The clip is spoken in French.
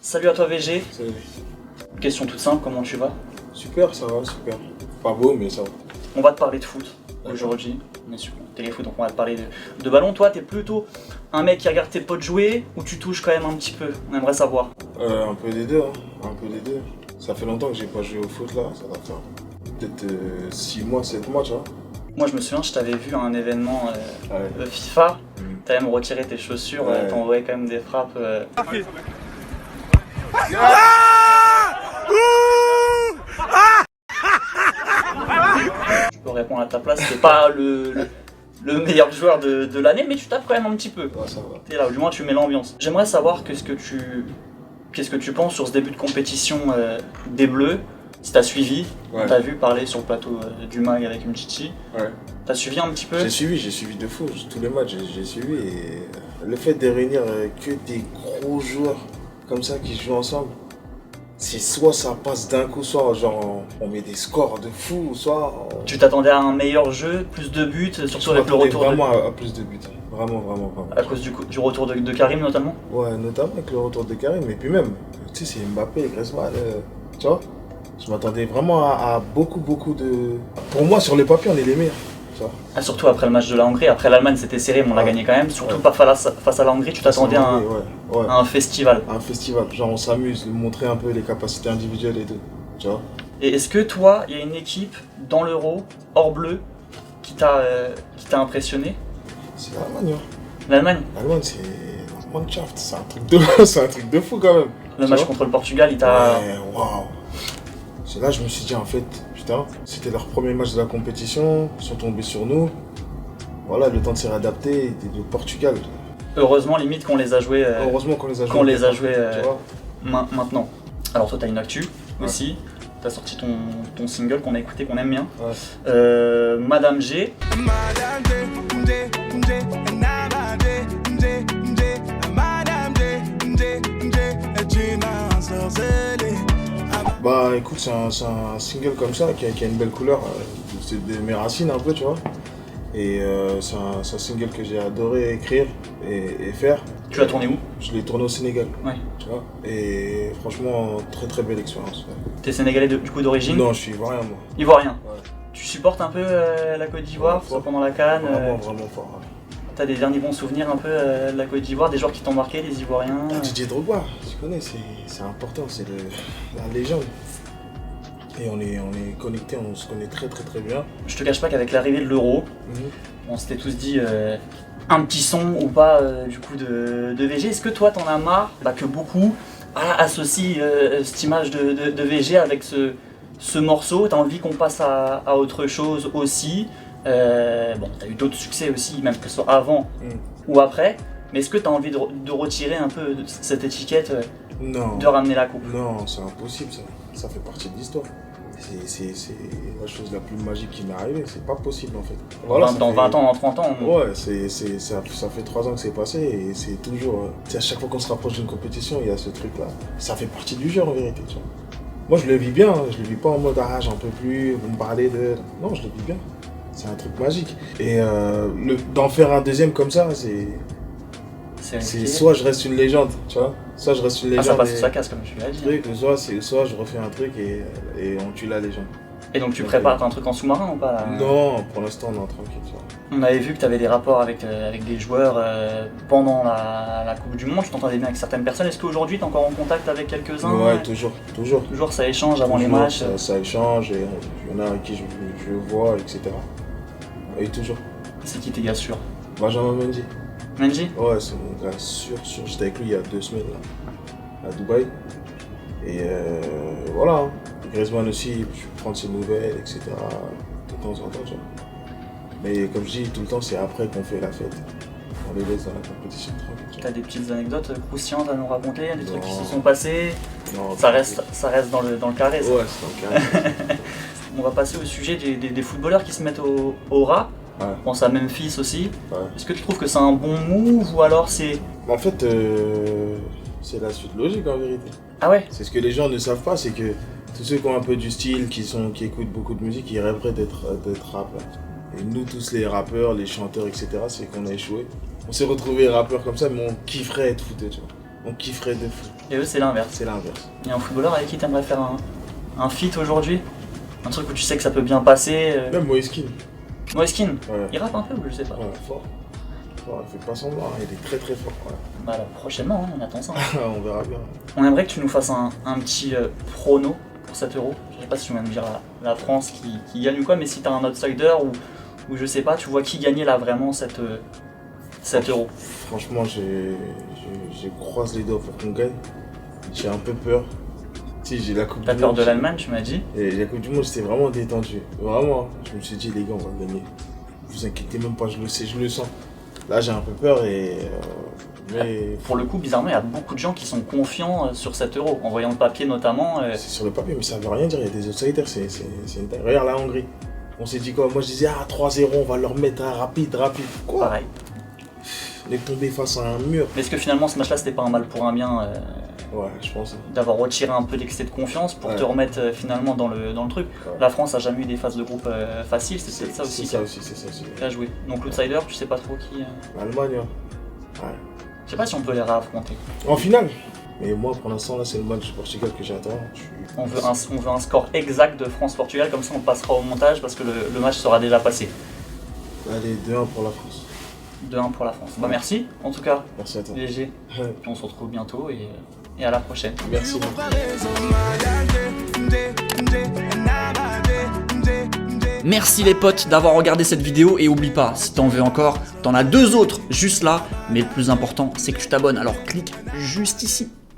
Salut à toi VG, Salut. question toute simple, comment tu vas? Super, ça va, super. Pas beau, mais ça va. On va te parler de foot D'accord. aujourd'hui, on est sur Téléfoot donc on va te parler de ballon. Toi t'es plutôt un mec qui regarde tes potes jouer ou tu touches quand même un petit peu? On aimerait savoir. Un peu des deux, hein. Un peu des deux. Ça fait longtemps que j'ai pas joué au foot là, ça va faire peut-être 6 mois, 7 mois, tu vois. Moi je me souviens, je t'avais vu à un événement Ouais. FIFA, Mm. t'avais même retiré tes chaussures, Ouais. t'envoyais quand même des frappes. Je peux répondre à ta place, c'est pas le meilleur joueur de l'année, mais tu tapes quand même un petit peu. Ouais, ça va. T'es là, ou du moins tu mets l'ambiance. J'aimerais savoir qu'est-ce que tu penses sur ce début de compétition des Bleus, si t'as suivi, Ouais. t'as vu parler sur le plateau du MAG avec Umtiti, Ouais. t'as suivi un petit peu? J'ai suivi de fou, tous les matchs, j'ai suivi et le fait de réunir que des gros joueurs comme ça qui jouent ensemble, c'est soit ça passe d'un coup, soit genre on met des scores de fou, soit Tu t'attendais à un meilleur jeu, plus de buts, surtout je avec le m'attendais retour vraiment à plus de buts. Vraiment. à cause du retour de Karim notamment? Ouais, notamment avec le retour de Karim, et puis même, tu sais, c'est Mbappé, Griezmann, tu vois. Je m'attendais vraiment à beaucoup de... Pour moi, sur le papier, on est les meilleurs, tu vois. Ah, surtout après le match de la Hongrie, après l'Allemagne c'était serré mais on l'a Ouais. gagné quand même, surtout Ouais. pas face à la Hongrie, tu t'attendais à Ouais. un festival. Un festival, genre on s'amuse, montrer un peu les capacités individuelles et tout, tu vois. Et est-ce que toi, il y a une équipe dans l'Euro, hors bleu, qui t'a impressionné? C'est l'Allemagne, hein. L'Allemagne? L'Allemagne, c'est la Mannschaft, c'est un truc de... c'est un truc de fou quand même. Le Tu match vois. contre le Portugal, il t'a... Ouais, waouh. C'est là je me suis dit en fait, putain, c'était leur premier match de la compétition, ils sont tombés sur nous. Voilà, le temps de se réadapter, et le Portugal. Heureusement, limite qu'on les a joués, Heureusement qu'on les a joués. qu'on les a joués tu vois. maintenant. Alors toi, t'as une actu Ouais. aussi. T'as sorti ton single qu'on a écouté, qu'on aime bien. Ouais. Madame G. Bah écoute, c'est un single comme ça qui a une belle couleur. C'est de mes racines un peu, tu vois. Et c'est un single que j'ai adoré écrire et faire. Tu l'as tourné où? Je l'ai tourné au Sénégal, Ouais. tu vois. Et franchement, très belle expérience. Ouais. T'es sénégalais du coup d'origine? Non, je suis ivoirien moi. Ivoirien. Ouais. Tu supportes un peu la Côte d'Ivoire, Ouais, que ce soit fort. pendant la CAN? Vraiment fort. Ouais. T'as des derniers bons souvenirs un peu de la Côte d'Ivoire, des joueurs qui t'ont marqué, des Ivoiriens? Ah, Didier Drogba, tu connais, c'est important, c'est la légende. Et on est connectés, on se connaît très bien. Je te cache pas qu'avec l'arrivée de l'Euro, Mhm. on s'était tous dit un petit son ou pas du coup de VG. Est-ce que toi t'en as marre que beaucoup associent cette image de VG avec ce morceau? T'as envie qu'on passe à autre chose aussi? Bon, t'as eu d'autres succès aussi, même que ce soit avant Mhm. ou après. Mais est-ce que t'as envie de retirer un peu cette étiquette, Non, de ramener la coupe? non, c'est impossible ça. Ça fait partie de l'histoire. C'est la chose la plus magique qui m'est arrivée, c'est pas possible en fait. Voilà, ça Dans fait- 20 ans, dans 30 ans, Ouais, ça fait 3 ans que c'est passé et c'est toujours... c'est à chaque fois qu'on se rapproche d'une compétition, il y a ce truc-là. Ça fait partie du jeu en vérité, tu vois. Moi je le vis bien, je le vis pas en mode ah j'en peux plus, vous me parlez de... Non, je le vis bien. C'est un truc magique. Et d'en faire un deuxième comme ça, c'est risqué. soit je reste une légende, tu vois. Soit je reste une légende. Ça passe ou et- ça casse comme tu l'as dit. truc, soit je refais un truc et on tue la légende. Et donc tu Ok. prépares un truc en sous-marin ou pas là? Non, pour l'instant, non, tranquille, tu vois. On avait vu que tu avais des rapports avec des joueurs pendant la Coupe du Monde, tu t'entendais bien avec certaines personnes. Est-ce qu'aujourd'hui tu es encore en contact avec quelques-uns? Ouais, toujours. Toujours ça échange avant les Toujours, matchs. ça échange et il y en a avec qui je vois, etc. Et toujours. C'est qui tes gars sûrs? Benjamin Mendy. Mendy? Ouais, c'est mon gars sûr. J'étais avec lui il y a 2 semaines là, à Dubaï. Et voilà. Hein. Griezmann aussi, je peux prendre ses nouvelles, etc. De temps en temps, tu vois. Mais comme je dis, tout le temps, c'est après qu'on fait la fête. On les laisse dans la compétition tranquille. tu vois. T'as des petites anecdotes croustillantes à nous raconter, des trucs qui Non. se sont passés? Non, Ça reste dans le carré. Ça. Ouais, c'est dans le carré. On va passer au sujet des footballeurs qui se mettent au rap. Ouais. Je pense à Memphis aussi. Ouais. Est-ce que tu trouves que c'est un bon move ou alors c'est... En fait, c'est la suite logique en vérité. Ah ouais? C'est ce que les gens ne savent pas, c'est que tous ceux qui ont un peu du style, qui écoutent beaucoup de musique, ils rêveraient d'être rappeurs. Et nous tous les rappeurs, les chanteurs, etc., c'est qu'on a échoué. On s'est retrouvés rappeurs comme ça, mais on kifferait être foutés, tu vois. on kifferait de fou. Et eux, c'est l'inverse. C'est l'inverse. Il y a un footballeur avec qui t'aimerais faire un feat aujourd'hui? Un truc où tu sais que ça peut bien passer? Même Moeskin. Moeskin, Ouais. il rappe un peu ou je sais pas? Ouais, fort. Fort, il fait pas semblant, hein, il est très très fort. Ouais. Bah alors, prochainement, hein, on attend ça. On verra bien. On aimerait que tu nous fasses un petit prono pour 7 euros. Je sais pas si tu viens de dire la France qui gagne ou quoi, mais si t'as un outsider ou je sais pas, tu vois qui gagnait là vraiment 7 euros. Franchement, je croise les doigts pour qu'on gagne. J'ai un peu peur. Si, j'ai la Coupe T'as du peur Monde. de l'Allemagne, tu m'as dit? Et la Coupe du Monde, j'étais vraiment détendu. Vraiment. Je me suis dit, les gars, on va gagner. Vous inquiétez même pas, je le sais, je le sens. Là, j'ai un peu peur mais Pour le coup, bizarrement, il y a beaucoup de gens qui sont confiants sur 7 euros. En voyant le papier notamment. c'est sur le papier, mais ça veut rien dire. Il y a des outsiders, c'est une dingue. Regarde la Hongrie. On s'est dit quoi? Moi, je disais, 3-0, on va leur mettre un rapide. Quoi? Pareil. On est tombé face à un mur. Mais est-ce que finalement, ce match-là, c'était pas un mal pour un bien Ouais, je pense. d'avoir retiré un peu d'excès de confiance pour te remettre finalement dans le truc? Ouais. La France a jamais eu des phases de groupe faciles, c'est peut-être ça aussi. C'est ça aussi. Qui a joué. Donc l'outsider, tu sais pas trop qui. L'Allemagne, ouais. Je sais pas si on peut les réaffronter. En finale. Mais moi, pour l'instant, là, c'est le match du Portugal que j'attends. On veut un score exact de France-Portugal, comme ça on passera au montage parce que le match sera déjà passé. Allez, 2-1 pour la France. 2-1 pour la France. Bah merci en tout cas, Merci à toi. léger. On se retrouve bientôt et à la prochaine. Merci beaucoup. Merci les potes d'avoir regardé cette vidéo et oublie pas, si t'en veux encore, t'en as 2 autres juste là, mais le plus important c'est que tu t'abonnes, alors clique juste ici.